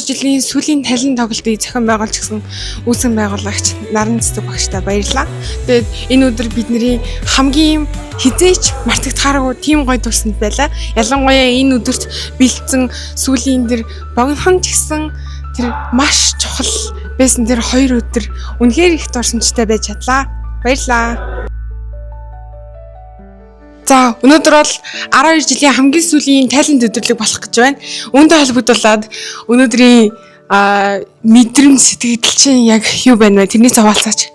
жилийн сүүлийн талент тоглолтыг зохион байгуулж гисэн үүсгэн байгуулагч Наран Цэцэг багштай баярлалаа. Тэгээд энэ өдөр бидний хамгийн хизээч мартагдахааргүй тийм гоё төрсөнд байлаа. Ялангуяа энэ өдөрт бэлдсэн сүүлийн тэр богинохон ч гэсэн тэр маш чухал байсан тэр 2 өдөр үнэхээр их дурсамжтай байж чадлаа. Баярлалаа. За өнөөдөр бол 12 жилийн хамгийн сүүлийн талент өдрлөг болох гэж байна. Үүнтэй холбогдуулаад өнөөдрийн мэдрэмж сэтгэл чинь яг юу байна вэ? Тэрнээс хаваалцаач.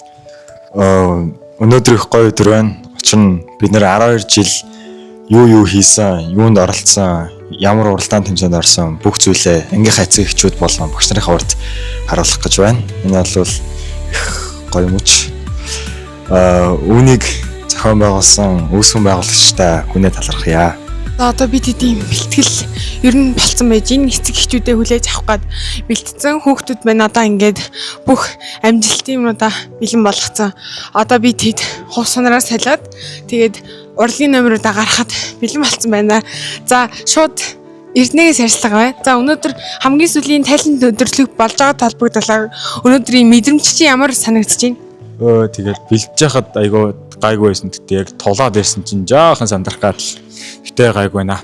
Өнөөдөр их гоё өдөр байна. Учир нь бид нэр 12 жил юу хийсэн, юунд оролцсон, ямар уралдаан тэмцээнд орсон бүх зүйлээ ангийнхаа эцэг эхчүүд болон багш нарын урд харуулах гэж байна. Энэ бол их гоё мөч. Үүнийг зохион байгуулсан үүсгэн байгуулагчтай хүнээ талархъя. За одоо бид хэдийн бэлтгэл ер нь болцсон байж энэ эцэг эхчүүдээ хүлээж авах гээд бэлтцэн хүүхдүүд байна одоо ингээд бүх амжилтын юмудаа бэлэн болгоцсон. Одоо би тэд хувь санаараа салиад тэгээд урлагийн номеруудаа гаргахад бэлэн болцсон байна. За шууд Эрдэнэгээс ярьцлага бай. За өнөөдөр хамгийн сүүлийн талент өдрлөг болж байгаа толбогдлоо. Өнөөдрийн мэдрэмж чи ямар санагдаж байна? Тэгээд бэлдэж яхад айгүй гайгүй байсан. Тэгтээ яг тулаад байсан чинь жаахан сандрах гал. Гэтэ гайгүй байна.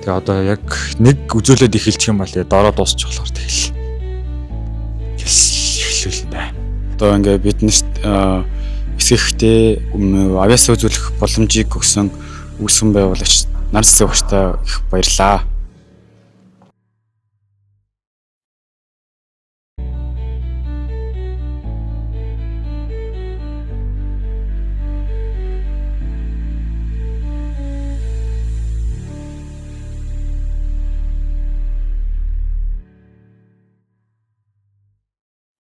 Тэгээ одоо яг нэг үзүүлээд эхэлчих юм бол доороо дуусчих болохоор тэгэл. Эхлүүлнэ. Одоо ингээ биднэрт эсэхтэй авиасаа үзүүлэх боломжийг өгсөн үүсгэн байгуулагч Наран Цэцэг багштай их баярлалаа.